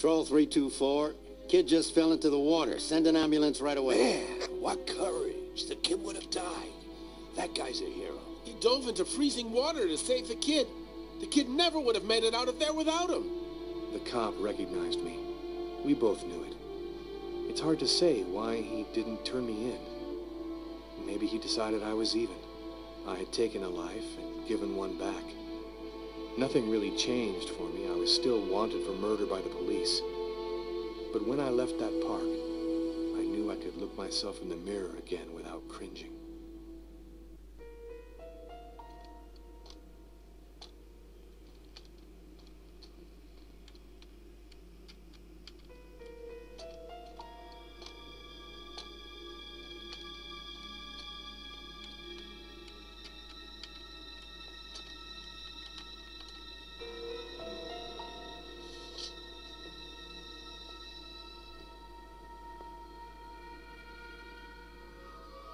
Patrol 324. Kid just fell into the water. Send an ambulance right away. Man, what courage. The kid would have died. That guy's a hero. He dove into freezing water to save the kid. The kid never would have made it out of there without him. The cop recognized me. We both knew it. It's hard to say why he didn't turn me in. Maybe he decided I was even. I had taken a life and given one back. Nothing really changed for me. I was still wanted for murder by the police. But when I left that park, I knew I could look myself in the mirror again without cringing.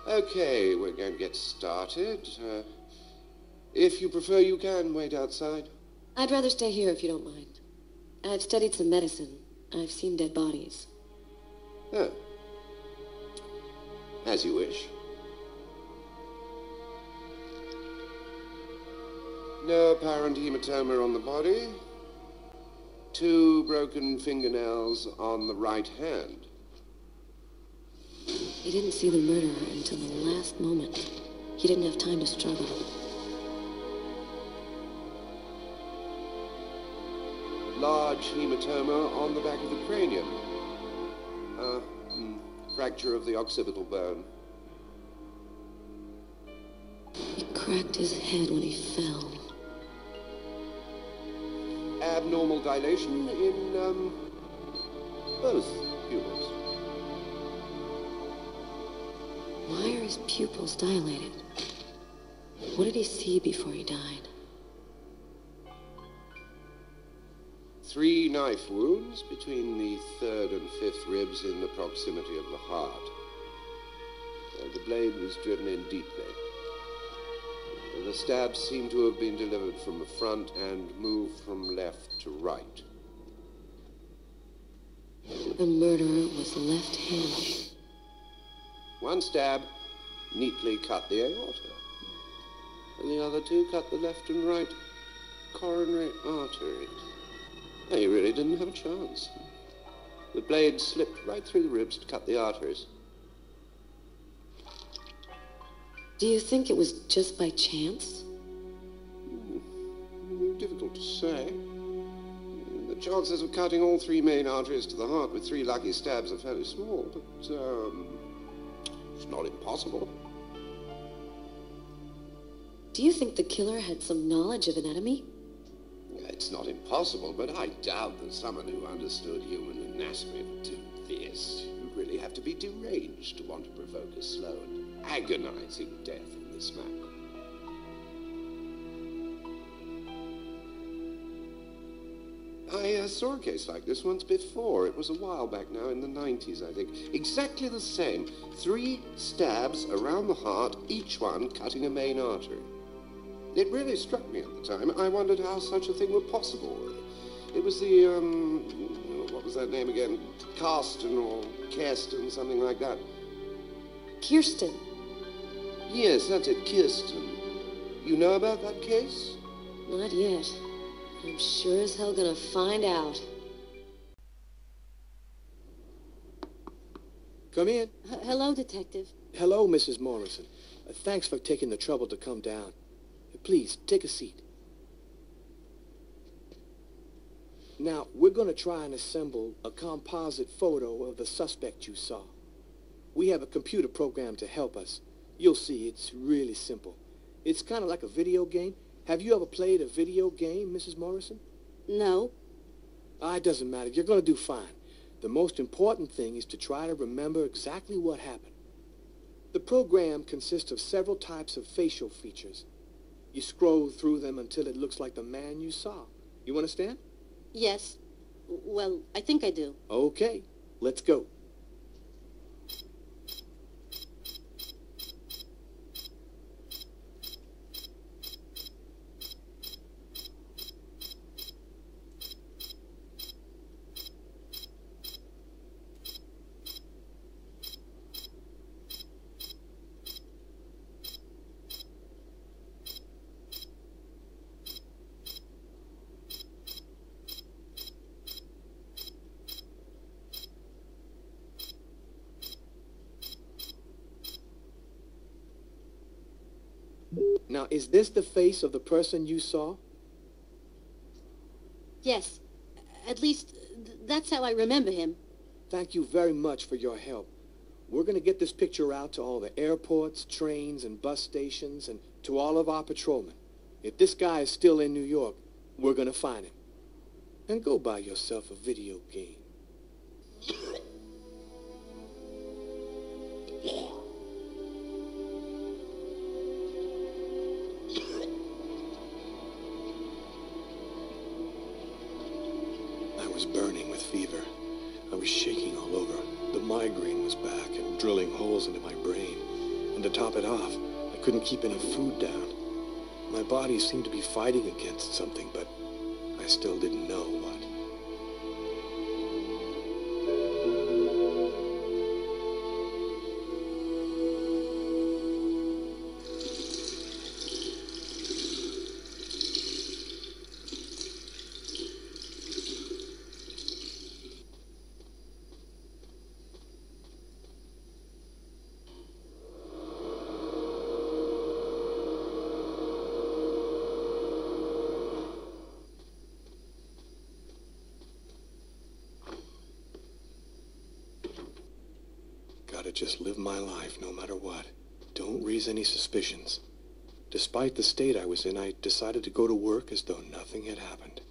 Okay, we're going to get started. If you prefer, you can wait outside. I'd rather stay here if you don't mind. I've studied some medicine. I've seen dead bodies. Oh. As you wish. No apparent hematoma on the body. 2 broken fingernails on the right hand. He didn't see the murderer until the last moment. He didn't have time to struggle. Large hematoma on the back of the cranium. Fracture of the occipital bone. He cracked his head when he fell. Abnormal dilation in, both pupils. Why are his pupils dilated? What did he see before he died? 3 knife wounds between the 3rd and 5th ribs in the proximity of the heart. The blade was driven in deeply. The stabs seem to have been delivered from the front and moved from left to right. The murderer was left-handed. 1 stab neatly cut the aorta, and the other 2 cut the left and right coronary arteries. No, he really didn't have a chance. The blade slipped right through the ribs to cut the arteries. Do you think it was just by chance? Difficult to say. The chances of cutting all 3 main arteries to the heart with 3 lucky stabs are fairly small, but, it's not impossible. Do you think the killer had some knowledge of anatomy? It's not impossible, but I doubt that someone who understood human anatomy would do this. You really have to be deranged to want to provoke a slow and agonizing death in this manner. I saw a case like this once before. It was a while back now, in the 90s, I think. Exactly the same. 3 stabs around the heart, each one cutting a main artery. It really struck me at the time. I wondered how such a thing were possible. It was the, what was that name again? Karsten or Kirsten, something like that. Kirsten. Yes, that's it, Kirsten. You know about that case? Not yet. I'm sure as hell gonna find out. Come in. Hello, Detective. Hello, Mrs. Morrison. Thanks for taking the trouble to come down. Please, take a seat. Now, we're going to try and assemble a composite photo of the suspect you saw. We have a computer program to help us. You'll see, it's really simple. It's kind of like a video game. Have you ever played a video game, Mrs. Morrison? No. It doesn't matter. You're going to do fine. The most important thing is to try to remember exactly what happened. The program consists of several types of facial features. You scroll through them until it looks like the man you saw. You understand? Yes. Well, I think I do. Okay, let's go. Now, is this the face of the person you saw? Yes. At least, that's how I remember him. Thank you very much for your help. We're going to get this picture out to all the airports, trains, and bus stations, and to all of our patrolmen. If this guy is still in New York, we're going to find him. And go buy yourself a video game. I was burning with fever. I was shaking all over. The migraine was back and drilling holes into my brain. And to top it off, I couldn't keep any food down. My body seemed to be fighting against something, but I still didn't know what. Gotta just live my life no matter what. Don't raise any suspicions. Despite the state I was in, I decided to go to work as though nothing had happened.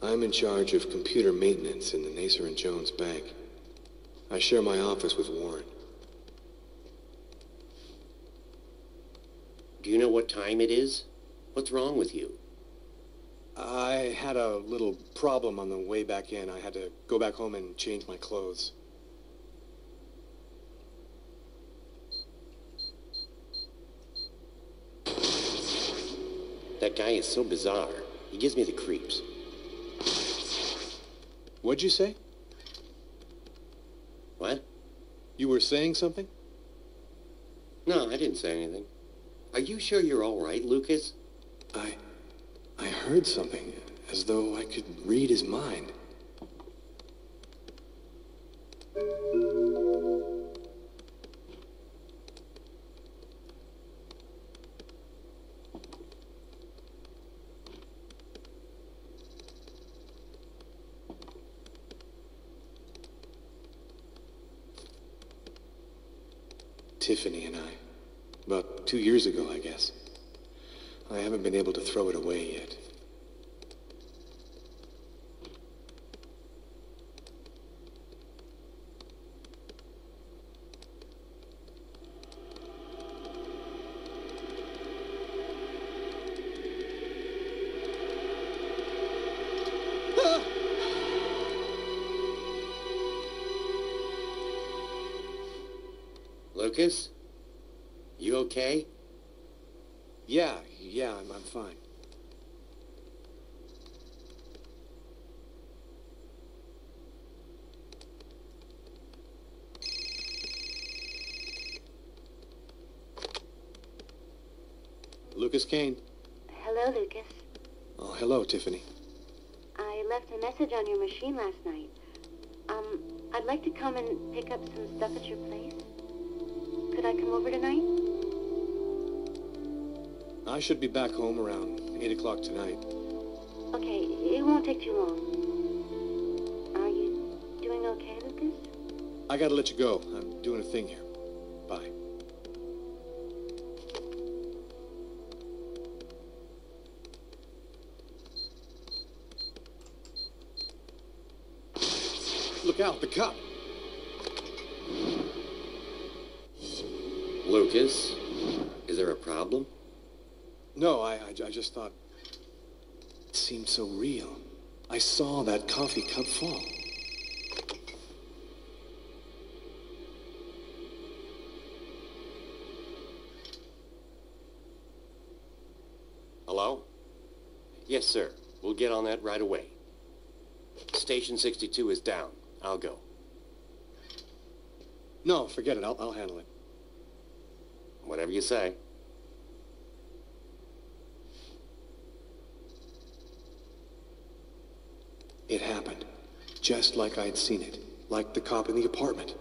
I'm in charge of computer maintenance in the Naser and Jones Bank. I share my office with Warren. Do you know what time it is? What's wrong with you? I had a little problem on the way back in. I had to go back home and change my clothes. That guy is so bizarre. He gives me the creeps. What'd you say? What? You were saying something? No, I didn't say anything. Are you sure you're all right, Lucas? I heard something, as though I could read his mind. Tiffany and I. About 2 years ago, I guess. I haven't been able to throw it away yet. Lucas? You okay? Yeah, I'm fine. Lucas Kane. Hello, Lucas. Oh, hello, Tiffany. I left a message on your machine last night. I'd like to come and pick up some stuff at your place. Could I come over tonight? I should be back home around 8 o'clock tonight. Okay, it won't take too long. Are you doing okay, Lucas? I gotta let you go. I'm doing a thing here. Bye. Look out, the cop. Lucas, is there a problem? No, I just thought it seemed so real. I saw that coffee cup fall. Hello? Yes, sir. We'll get on that right away. Station 62 is down. I'll go. No, forget it. I'll handle it. Whatever you say. It happened. just like I'd seen it, like the cop in the apartment.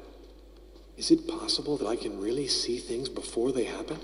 Is it possible that I can really see things before they happen?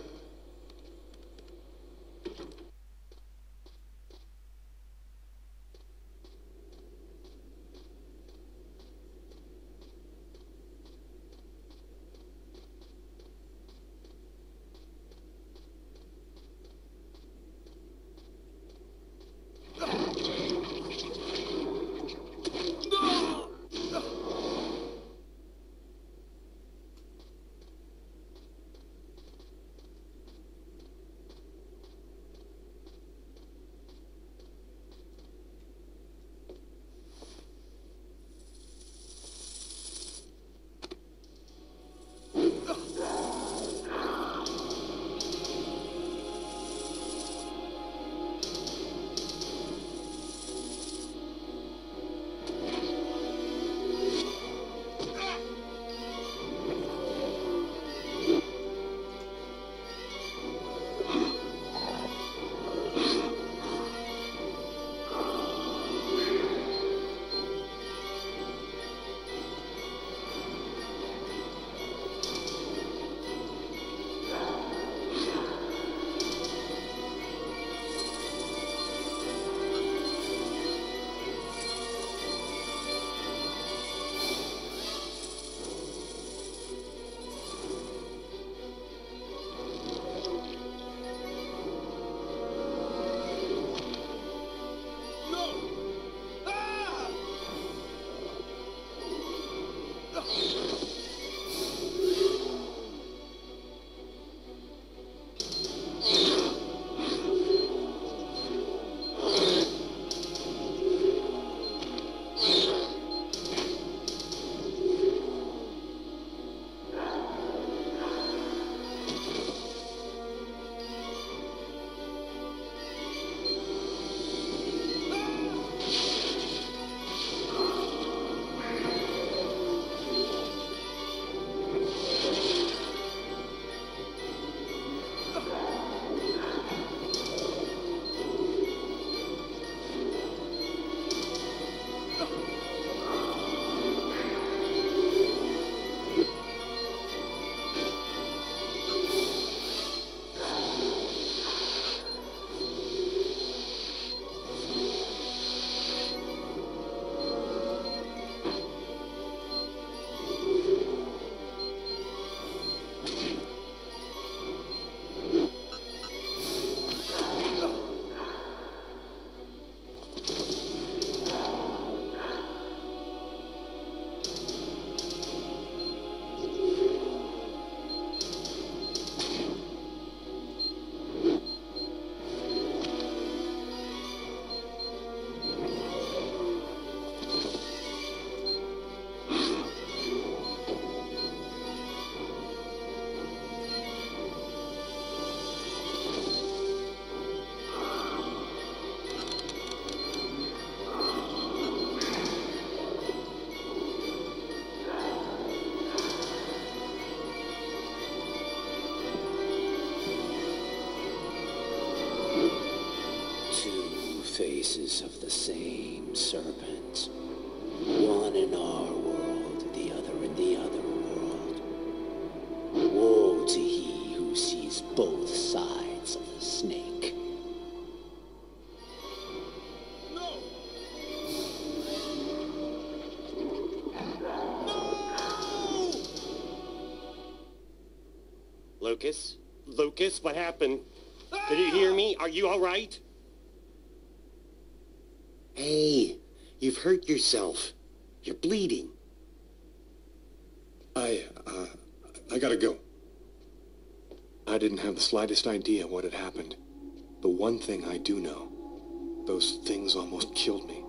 Faces of the same serpent. One in our world, the other in the other world. Woe to he who sees both sides of the snake. No! Lucas? Lucas, what happened? Did you hear me? Are you all right? Hey, you've hurt yourself. You're bleeding. I gotta go. I didn't have the slightest idea what had happened. The one thing I do know, those things almost killed me.